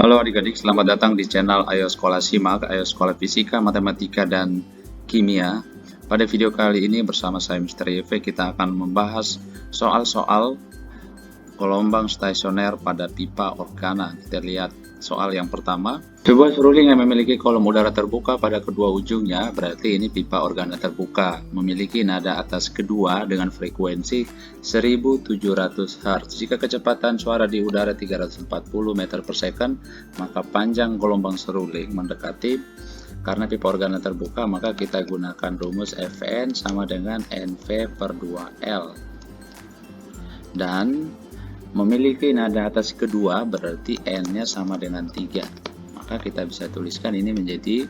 Halo adik-adik, selamat datang di channel Ayo Sekolah Simak, Ayo Sekolah Fisika, Matematika, dan Kimia. Pada video kali ini bersama saya Mr. YV, kita akan membahas soal-soal gelombang stasioner pada pipa organa. Kita lihat soal yang pertama. Sebuah seruling yang memiliki kolom udara terbuka pada kedua ujungnya, berarti ini pipa organa terbuka, memiliki nada atas kedua dengan frekuensi 1700 Hz. Jika kecepatan suara di udara 340 meter per second, maka panjang gelombang seruling mendekati. Karena pipa organa terbuka, maka kita gunakan rumus Fn sama dengan NV per 2L. Dan memiliki nada atas kedua berarti N-nya sama dengan 3. Maka kita bisa tuliskan ini menjadi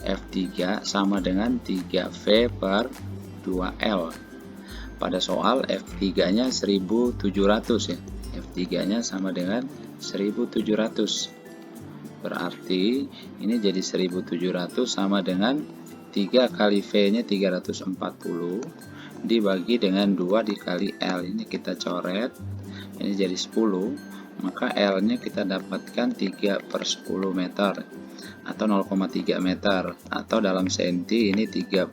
F3 sama dengan 3V per 2L. Pada soal F3-nya 1700 ya. F3-nya sama dengan 1700. Berarti ini jadi 1700 sama dengan 3 kali V-nya 340 dibagi dengan 2 dikali L. Ini kita coret. Ini jadi 10. Maka L-nya kita dapatkan 3 per 10 meter atau 0,3 meter, atau dalam senti ini 30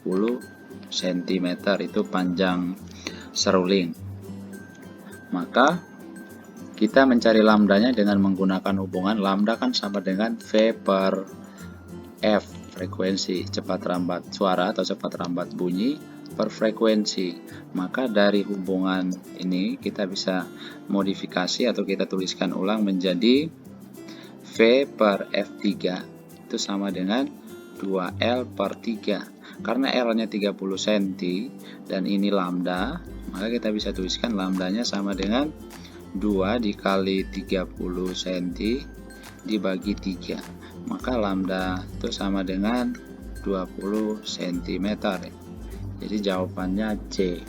cm itu panjang seruling. Maka kita mencari lambdanya dengan menggunakan hubungan lambda kan sama dengan V per F, frekuensi cepat rambat suara atau cepat rambat bunyi per frekuensi. Maka dari hubungan ini kita bisa modifikasi atau kita tuliskan ulang menjadi V per F3 itu sama dengan 2L per 3. Karena L-nya 30 cm dan ini lambda, maka kita bisa tuliskan lambdanya sama dengan 2 dikali 30 cm dibagi 3. Maka lambda itu sama dengan 20 cm. Jadi jawabannya C.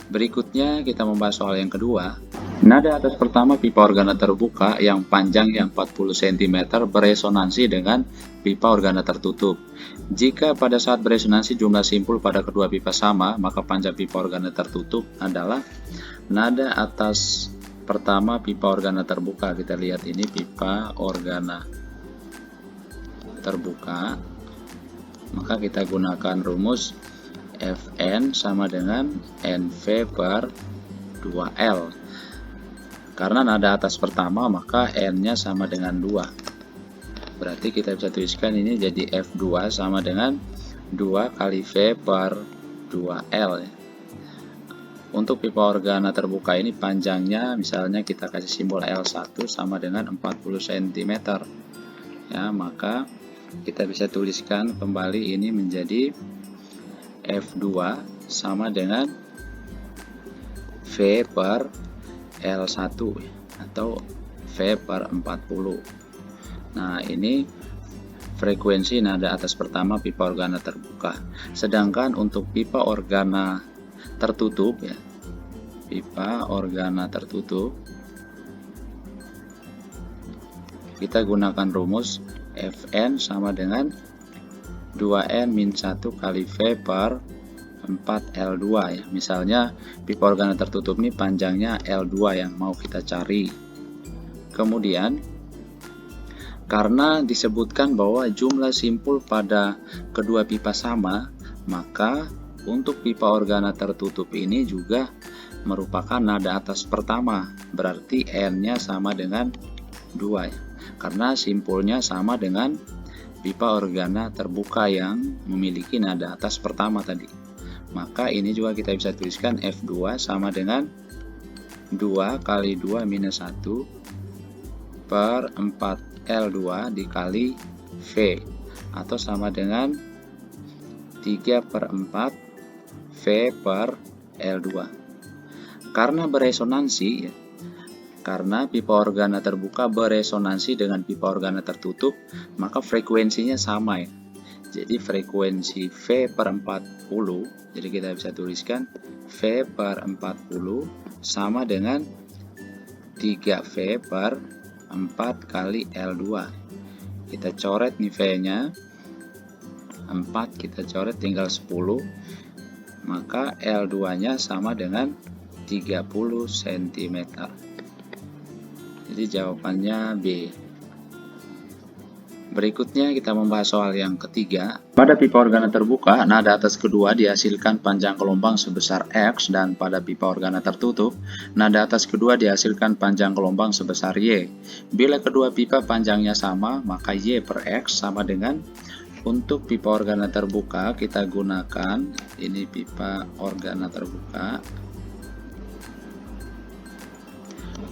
Berikutnya kita membahas soal yang kedua. Nada atas pertama pipa organa terbuka yang panjangnya 40 cm beresonansi dengan pipa organa tertutup. Jika pada saat beresonansi jumlah simpul pada kedua pipa sama, maka panjang pipa organa tertutup adalah nada atas pertama pipa organa terbuka. Kita lihat ini pipa organa terbuka. Maka kita gunakan rumus Fn sama dengan NV per 2L. Karena nada atas pertama maka N-nya sama dengan 2. Berarti kita bisa tuliskan ini jadi F2 sama dengan 2 kali V per 2L. Untuk pipa organa terbuka ini panjangnya misalnya kita kasih simbol L1 sama dengan 40 cm. Ya, maka kita bisa tuliskan kembali ini menjadi F2 sama dengan V per L1 atau V per 40. Nah, ini frekuensi nada atas pertama pipa organa terbuka. Sedangkan untuk pipa organa tertutup ya, pipa organa tertutup, kita gunakan rumus Fn sama dengan 2N min 1 kali V per 4L2 ya. Misalnya pipa organa tertutup ini panjangnya L2 yang mau kita cari. Kemudian karena disebutkan bahwa jumlah simpul pada kedua pipa sama, maka untuk pipa organa tertutup ini juga merupakan nada atas pertama. Berarti N-nya sama dengan 2 ya. Karena simpulnya sama dengan pipa organa terbuka yang memiliki nada atas pertama tadi. Maka ini juga kita bisa tuliskan F2 sama dengan 2 kali 2 minus 1 per 4L2 dikali V, atau sama dengan 3 per 4 V per L2. Karena beresonansi ya, karena pipa organa terbuka beresonansi dengan pipa organa tertutup, maka frekuensinya sama ya. Jadi frekuensi V per 40, jadi kita bisa tuliskan V per 40 sama dengan 3V per 4 kali L2. Kita coret nih V-nya, 4 kita coret tinggal 10, maka L2-nya sama dengan 30 cm. Jadi jawabannya B. Berikutnya kita membahas soal yang ketiga. Pada pipa organa terbuka, nada atas kedua dihasilkan panjang gelombang sebesar X, dan pada pipa organa tertutup, nada atas kedua dihasilkan panjang gelombang sebesar Y. Bila kedua pipa panjangnya sama, maka Y per X sama dengan, untuk pipa organa terbuka kita gunakan, ini pipa organa terbuka,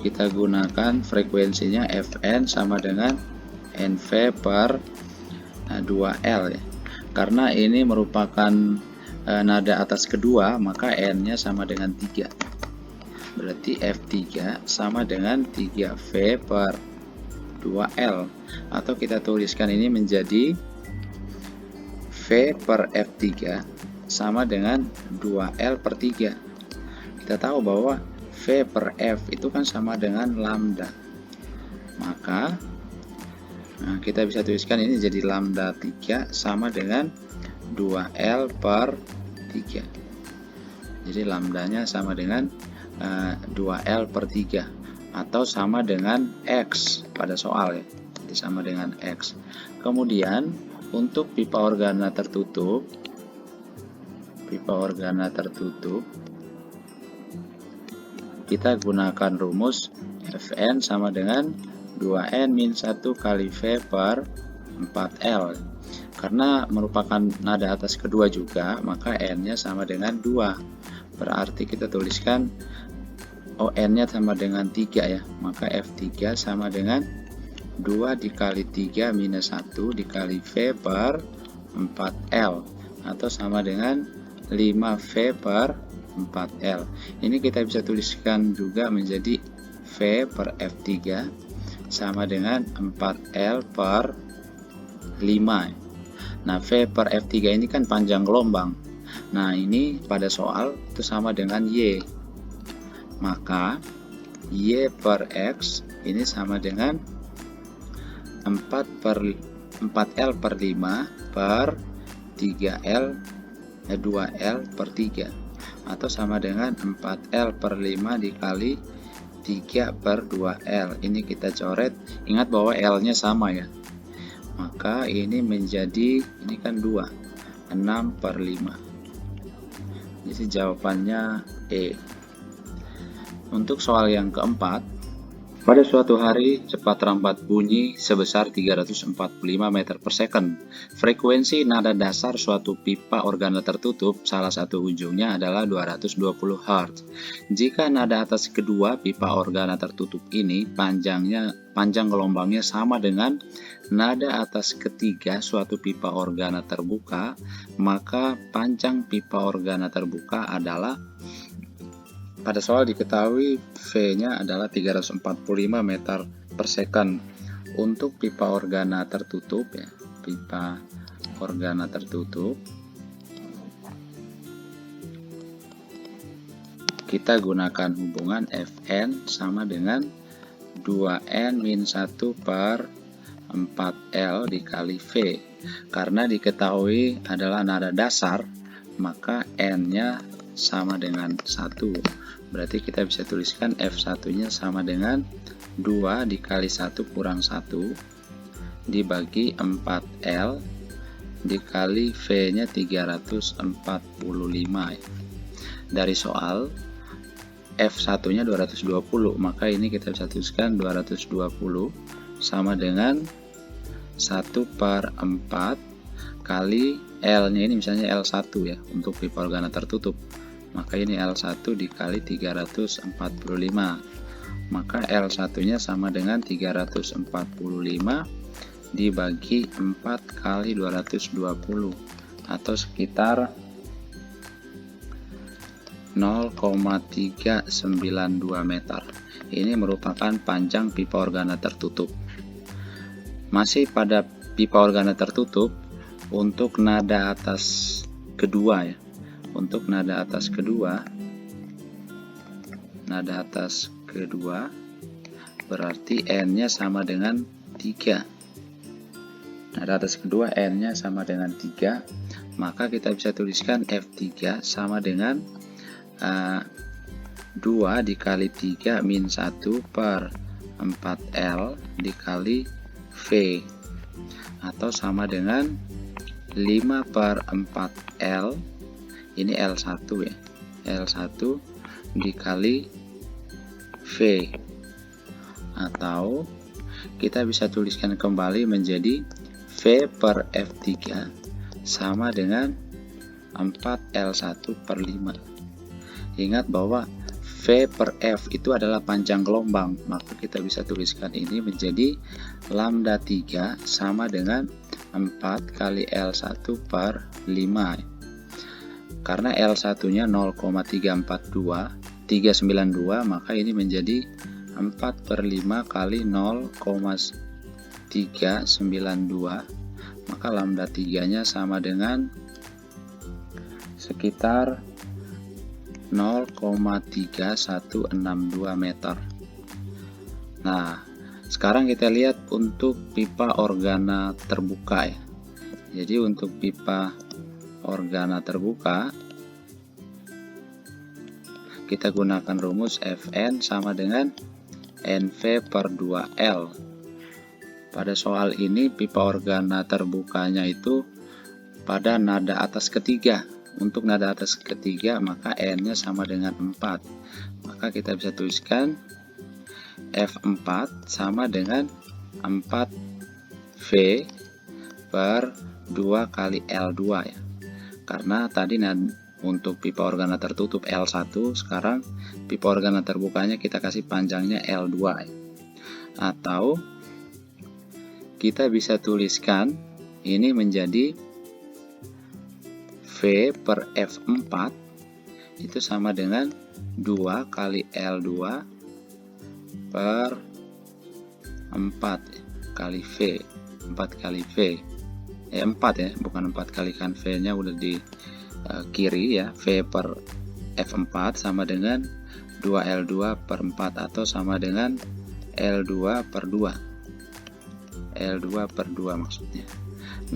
kita gunakan frekuensinya Fn sama dengan NV per 2L ya. Karena ini merupakan nada atas kedua, maka N-nya sama dengan 3. Berarti F3 sama dengan 3V per 2L. Atau kita tuliskan ini menjadi V per F3 sama dengan 2L per 3. Kita tahu bahwa V per F itu kan sama dengan lambda. Maka kita bisa tuliskan ini jadi lambda 3 sama dengan 2L per 3. Jadi lambdanya sama dengan 2L per 3 atau sama dengan X pada soal ya. Jadi sama dengan X. Kemudian untuk pipa organa tertutup, kita gunakan rumus Fn sama dengan 2N min 1 kali V per 4L. Karena merupakan nada atas kedua juga, maka N-nya sama dengan 2. Berarti kita tuliskan N-nya sama dengan 3 ya. Maka F3 sama dengan 2 dikali 3 minus 1 dikali V per 4L. Atau sama dengan 5V per 4L. Ini kita bisa tuliskan juga menjadi V per F3 sama dengan 4L per 5. Nah, V per F3 ini kan panjang gelombang. Nah, ini pada soal itu sama dengan Y. Maka Y per X ini sama dengan 4L per 5 per 3L 2L per 3. Atau sama dengan 4L per 5 dikali 3 per 2L. Ini kita coret, ingat bahwa L-nya sama ya. Maka ini menjadi, ini kan 2, 6 per 5. Jadi jawabannya E. Untuk soal yang keempat, pada suatu hari cepat rambat bunyi sebesar 345 meter per second. Frekuensi nada dasar suatu pipa organa tertutup, salah satu ujungnya adalah 220 Hz. Jika nada atas kedua pipa organa tertutup ini panjang gelombangnya sama dengan nada atas ketiga suatu pipa organa terbuka, maka panjang pipa organa terbuka adalah, pada soal diketahui V-nya adalah 345 meter per second. Untuk pipa organa tertutup ya, pipa organa tertutup, kita gunakan hubungan Fn sama dengan 2N min 1 per 4L dikali V. Karena diketahui adalah nada dasar, maka N-nya sama dengan 1. Berarti kita bisa tuliskan F1-nya sama dengan 2 dikali 1 kurang 1 dibagi 4L dikali V-nya 345. Dari soal F1-nya 220, maka ini kita bisa tuliskan 220 sama dengan 1 per 4 kali L-nya ini misalnya L1 ya, untuk pipa organa tertutup. Maka ini L1 dikali 345. Maka L1-nya sama dengan 345 dibagi 4 kali 220 atau sekitar 0,392 meter. Ini merupakan panjang pipa organa tertutup. Masih pada pipa organa tertutup, untuk nada atas kedua ya. Untuk nada atas kedua berarti N-nya sama dengan 3. Nada atas kedua N-nya sama dengan 3, maka kita bisa tuliskan F3 sama dengan 2 dikali 3 min 1 per 4L dikali V. atau sama dengan 5/4L, ini L1 ya, L1 dikali V, atau kita bisa tuliskan kembali menjadi V per F3 sama dengan 4L1/5. Ingat bahwa V per F itu adalah panjang gelombang, maka kita bisa tuliskan ini menjadi lambda 3 sama dengan 4 kali L1/5. Karena L1-nya 0,392, maka ini menjadi 4/5 kali 0,392, maka lambda 3-nya sama dengan sekitar 0,3162 meter. Nah, sekarang kita lihat untuk pipa organa terbuka ya. Jadi untuk pipa organa terbuka, kita gunakan rumus Fn sama dengan NV per 2L. Pada soal ini pipa organa terbukanya itu pada nada atas ketiga. Untuk nada atas ketiga maka N-nya sama dengan 4. Maka kita bisa tuliskan F4 sama dengan 4V per 2 kali L2 ya. Karena tadi untuk pipa organa tertutup L1, sekarang pipa organa terbukanya kita kasih panjangnya L2 ya. Atau kita bisa tuliskan ini menjadi V per F4 itu sama dengan 2 kali L2 per 4 kali V, 4 kali V. 4 ya, bukan 4 kali, kan V-nya udah di kiri ya. V per F4 sama dengan 2L2 per 4 atau sama dengan L2 per 2. L2 per 2 maksudnya.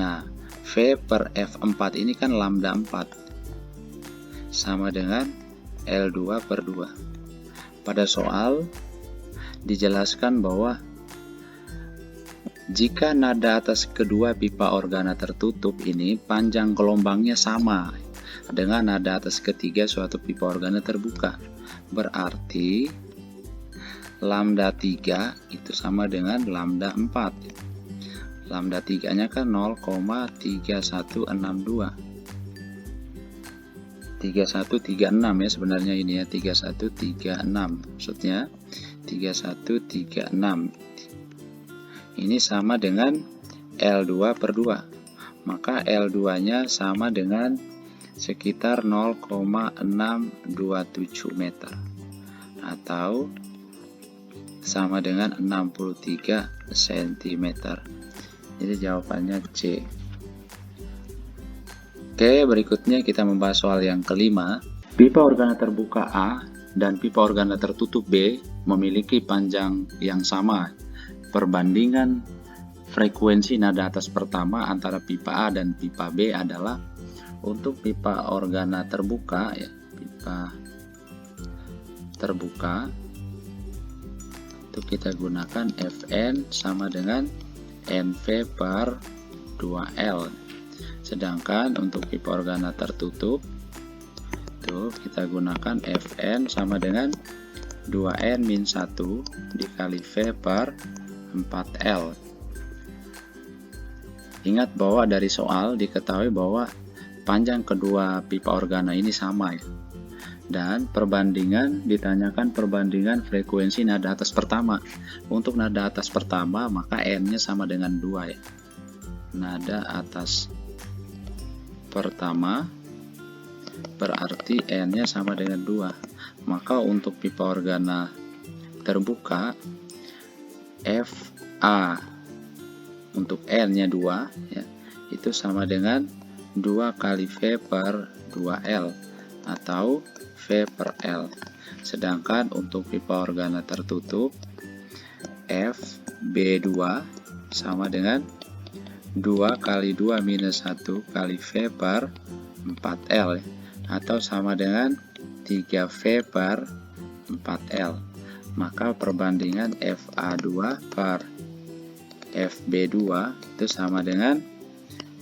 Nah, V per F4 ini kan lambda 4 sama dengan L2 per 2. Pada soal dijelaskan bahwa jika nada atas kedua pipa organa tertutup ini panjang gelombangnya sama dengan nada atas ketiga suatu pipa organa terbuka, berarti lambda 3 itu sama dengan lambda 4. Lambda 3 nya kan 0,3162, 3136 ya sebenarnya ini ya, 3136 maksudnya 3136. Ini sama dengan L2 per 2, maka L2 nya sama dengan sekitar 0,627 meter atau sama dengan 63 cm. Jadi jawabannya C. Oke, berikutnya kita membahas soal yang kelima. Pipa organa terbuka A dan pipa organa tertutup B memiliki panjang yang sama. Perbandingan frekuensi nada atas pertama antara pipa A dan pipa B adalah untuk pipa organa terbuka ya, pipa terbuka itu kita gunakan Fn sama dengan NV per 2L. Sedangkan untuk pipa organa tertutup itu kita gunakan Fn sama dengan 2N-1 dikali V per 4L. Ingat bahwa dari soal diketahui bahwa panjang kedua pipa organa ini sama ya. Dan perbandingan ditanyakan perbandingan frekuensi nada atas pertama. Untuk nada atas pertama maka N-nya sama dengan 2 ya. Nada atas pertama berarti N-nya sama dengan 2. Maka untuk pipa organa terbuka FA untuk N-nya 2 ya, itu sama dengan 2 kali V per 2L atau V per L. Sedangkan untuk pipa organa tertutup FB2 sama dengan 2 kali 2 minus 1 kali V per 4L ya, atau sama dengan 3V per 4L. Maka perbandingan FA2 per FB2 itu sama dengan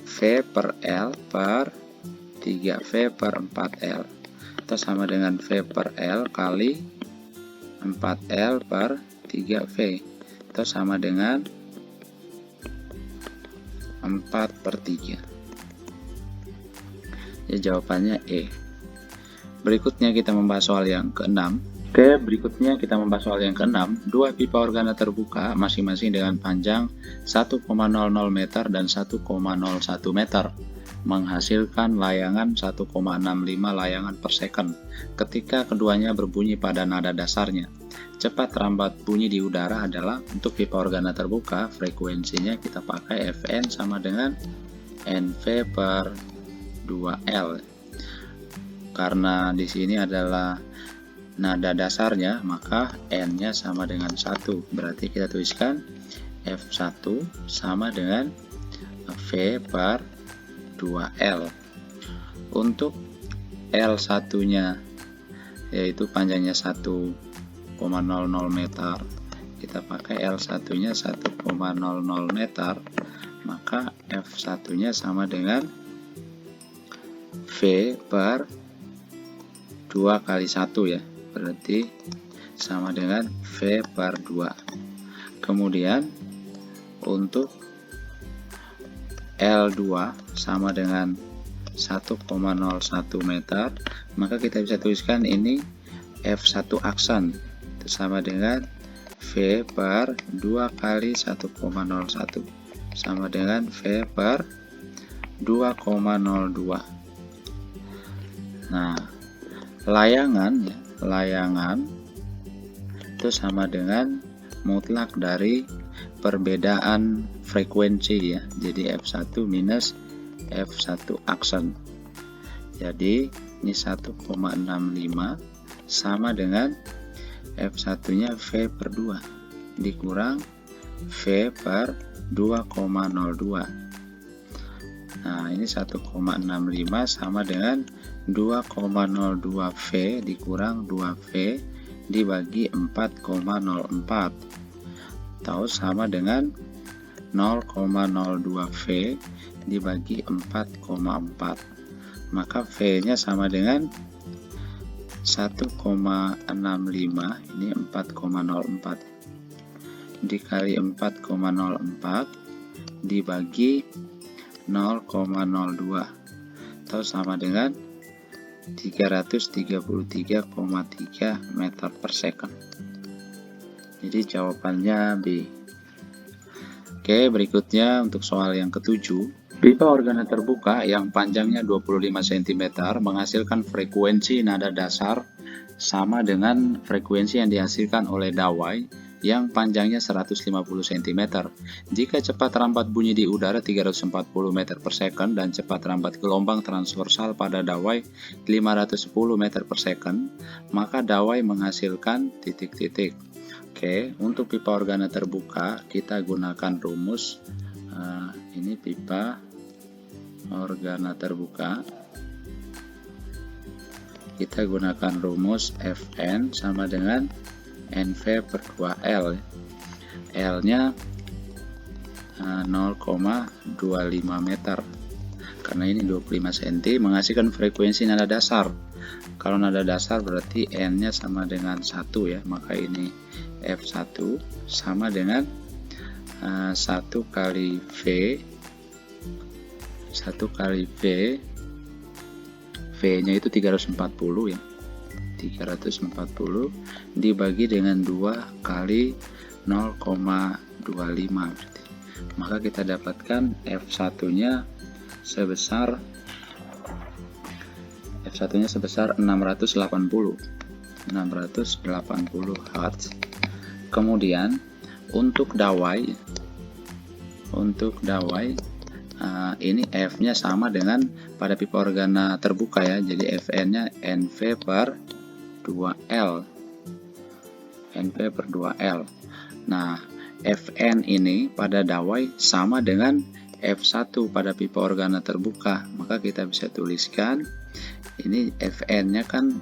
V per L per 3V per 4L, atau sama dengan V per L kali 4L per 3V, atau sama dengan 4 per 3. Ya, jawabannya E. Berikutnya kita membahas soal yang ke-6. Oke, berikutnya kita membahas soal yang ke-6. Dua pipa organa terbuka masing-masing dengan panjang 1,00 meter dan 1,01 meter menghasilkan layangan 1,65 layangan per second ketika keduanya berbunyi pada nada dasarnya. Cepat rambat bunyi di udara adalah, untuk pipa organa terbuka, frekuensinya kita pakai Fn sama dengan NV per 2L. Karena di sini adalah nada dasarnya, maka N-nya sama dengan 1. Berarti kita tuliskan F1 sama dengan V per 2L. Untuk L1-nya, yaitu panjangnya 1,00 meter, kita pakai L1-nya 1,00 meter, maka F1-nya sama dengan V per 2 kali 1 ya, berarti sama dengan V per 2. Kemudian untuk L2 sama dengan 1,01 meter, maka kita bisa tuliskan ini F1 aksen itu sama dengan V per 2 kali 1,01 sama dengan V per 2,02. Nah, layangan itu sama dengan mutlak dari perbedaan frekuensi ya. Jadi F1 minus F1 aksen. Jadi ini 1,65 sama dengan F1-nya V per 2 dikurang V per 2,02. Nah, ini 1,65 sama dengan 2,02 V dikurang 2V dibagi 4,04, atau sama dengan 0,02 V dibagi 4,4. Maka V-nya sama dengan 1,65, ini 4,04 dikali 4,04 dibagi 0,02, atau sama dengan 333,3 meter per second. Jadi jawabannya B. Oke, berikutnya untuk soal yang ke-7. Pipa organa terbuka yang panjangnya 25 cm menghasilkan frekuensi nada dasar sama dengan frekuensi yang dihasilkan oleh dawai yang panjangnya 150 cm. Jika cepat rambat bunyi di udara 340 meter per second dan cepat rambat gelombang transversal pada dawai 510 meter per second, maka dawai menghasilkan titik-titik. Oke, untuk pipa organa terbuka kita gunakan rumus ini pipa organa terbuka. Kita gunakan rumus Fn sama dengan NV per 2L. L-nya 0,25 meter. Karena ini 25 cm menghasilkan frekuensi nada dasar. Kalau nada dasar berarti N-nya sama dengan 1 ya. Maka ini F1 sama dengan 1 kali V 1 kali V, V-nya itu 340 ya, 340 dibagi dengan 2 kali 0,25 berarti. Maka kita dapatkan F1-nya sebesar 680 Hz. Kemudian untuk dawai ini F-nya sama dengan pada pipa organa terbuka ya. Jadi Fn-nya NV per 2L. NV per 2L. Nah, Fn ini pada dawai sama dengan F1 pada pipa organa terbuka. Maka kita bisa tuliskan ini Fn-nya kan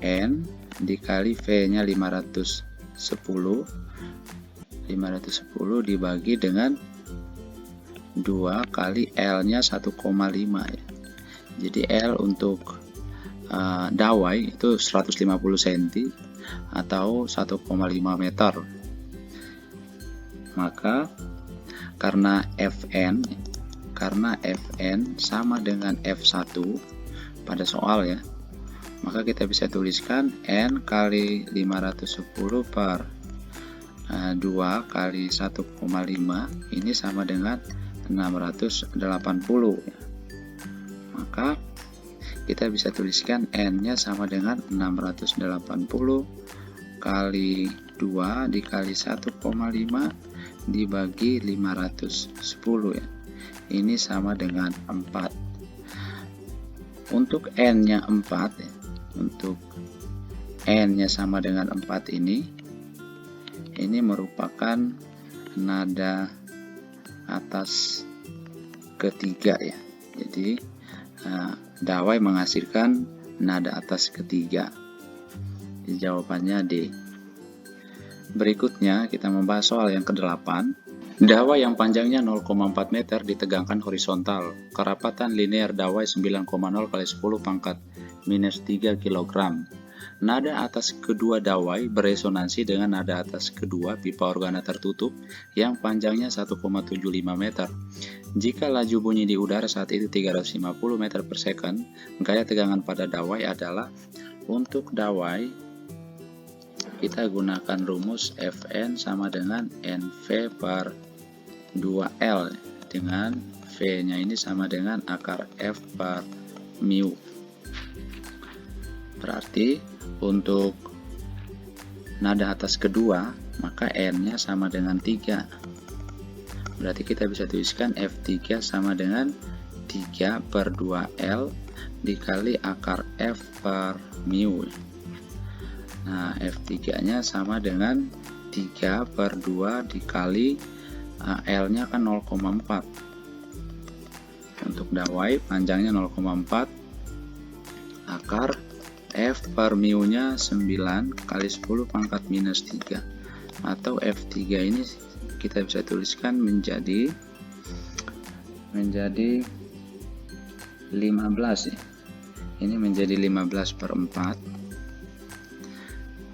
N dikali V-nya 510 510 dibagi dengan 2 kali L-nya 1,5 ya. Jadi L untuk dawai itu 150 cm atau 1,5 meter. Maka karena Fn sama dengan F1 pada soal ya, maka kita bisa tuliskan N kali 510 per 2 kali 1,5 ini sama dengan 680 ya. Maka kita bisa tuliskan N-nya sama dengan 680 kali 2 dikali 1,5 dibagi 510 ya. Ini sama dengan 4. Untuk N-nya 4 ya. Untuk N-nya sama dengan 4 ini merupakan nada atas ketiga ya. Jadi dawai menghasilkan nada atas ketiga. Jadi jawabannya D. Berikutnya kita membahas soal yang ke-8. Dawai yang panjangnya 0,4 meter ditegangkan horizontal. Kerapatan linear dawai 9,0 kali 10 pangkat minus 3 kg. Nada atas kedua dawai beresonansi dengan nada atas kedua pipa organa tertutup yang panjangnya 1,75 meter. Jika laju bunyi di udara saat itu 350 meter per second, gaya tegangan pada dawai adalah, untuk dawai kita gunakan rumus Fn sama dengan NV per 2L, dengan V-nya ini sama dengan akar F per mu. Berarti untuk nada atas kedua, maka N-nya sama dengan 3. Berarti kita bisa tuliskan F3 sama dengan 3 per 2L dikali akar F per mu. Nah, F3-nya sama dengan 3 per 2 dikali L-nya kan 0,4. Untuk dawai panjangnya 0,4, akar F per mu-nya 9 kali 10 pangkat minus 3. Atau F3 ini kita bisa tuliskan menjadi 15 ya. Ini menjadi 15 per 4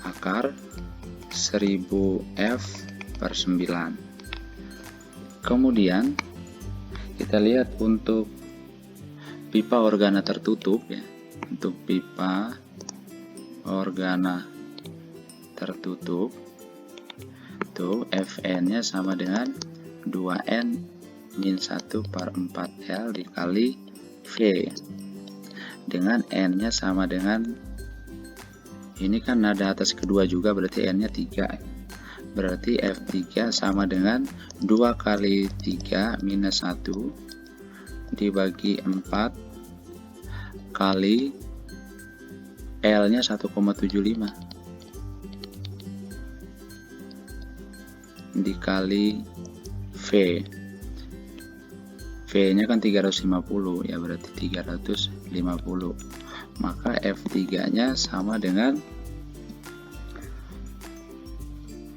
akar 1000 F per 9. Kemudian kita lihat untuk pipa organa tertutup ya. Untuk pipa organa tertutup itu Fn-nya sama dengan 2N min 1 per 4L dikali V, dengan N-nya sama dengan, ini kan nada atas kedua juga, berarti N-nya 3. Berarti F3 sama dengan 2 kali 3 minus 1 dibagi 4 kali L-nya 1,75 dikali V. V-nya kan 350 ya, berarti 350. Maka F3-nya sama dengan,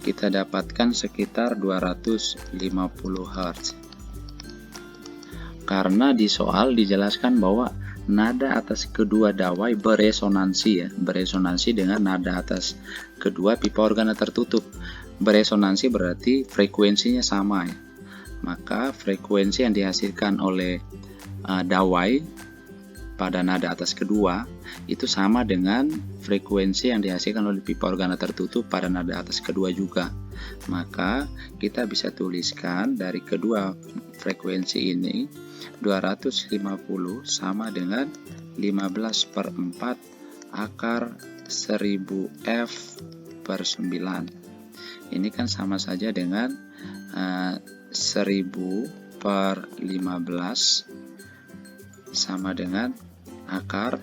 kita dapatkan sekitar 250 Hz. Karena di soal dijelaskan bahwa nada atas kedua dawai beresonansi ya, beresonansi dengan nada atas kedua pipa organa tertutup. Beresonansi berarti frekuensinya sama ya. Maka frekuensi yang dihasilkan oleh dawai pada nada atas kedua itu sama dengan frekuensi yang dihasilkan oleh pipa organa tertutup pada nada atas kedua juga. Maka kita bisa tuliskan dari kedua frekuensi ini 250 sama dengan 15 per 4 akar 1000 F per 9. Ini kan sama saja dengan 1000 per 15 sama dengan akar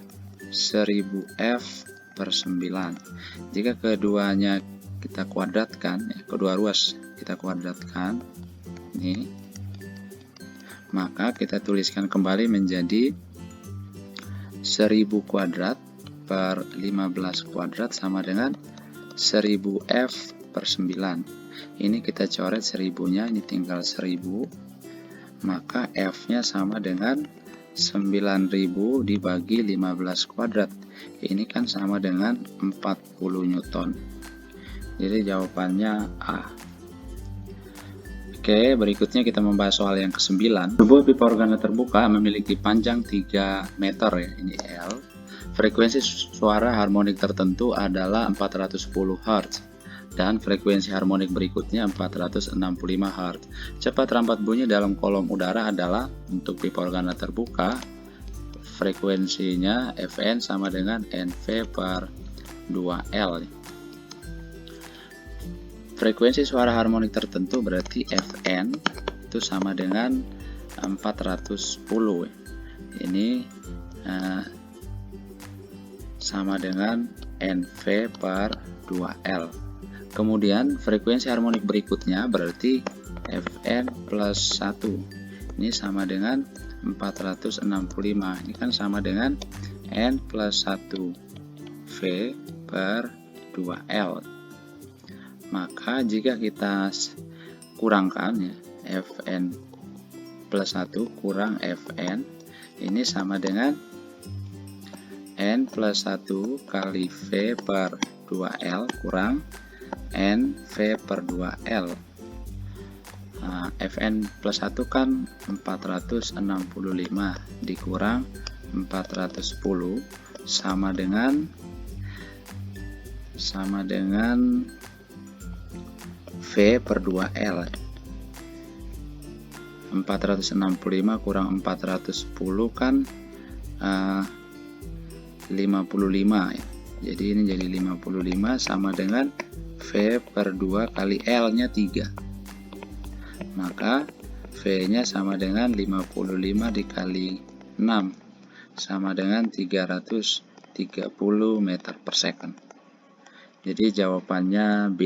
1000 F per 9. Jika keduanya kita kuadratkan, kedua ruas kita kuadratkan, nih, maka kita tuliskan kembali menjadi 1000 kuadrat per 15 kuadrat sama dengan 1000 F per 9. Ini kita coret 1000-nya, ini tinggal 1000. Maka F-nya sama dengan 9000 dibagi 15 kuadrat. Ini kan sama dengan 40 Newton. Jadi jawabannya A. Oke, berikutnya kita membahas soal yang ke-9. Sebuah pipa organa terbuka memiliki panjang 3 meter ya, ini L. Frekuensi suara harmonik tertentu adalah 410 Hz dan frekuensi harmonik berikutnya 465 Hz. Cepat rampat bunyi dalam kolom udara adalah untuk pipa organa terbuka. Frekuensinya Fn sama dengan NV per 2L. Frekuensi suara harmonik tertentu berarti Fn itu sama dengan 410. Ini sama dengan NV per 2L. Kemudian frekuensi harmonik berikutnya berarti Fn plus 1. Ini sama dengan 465. Ini kan sama dengan N plus 1 V per 2L. Maka jika kita kurangkan ya, Fn plus 1 kurang Fn, ini sama dengan N plus 1 kali V per 2L kurang N V per 2L. Nah, Fn plus 1 kan 465 dikurang 410 sama dengan V per 2L. 465 kurang 410 kan 55 ya. Jadi ini jadi 55 sama dengan V per 2 kali L nya 3. Maka V nya sama dengan 55 dikali 6 sama dengan 330 meter per second. Jadi jawabannya B.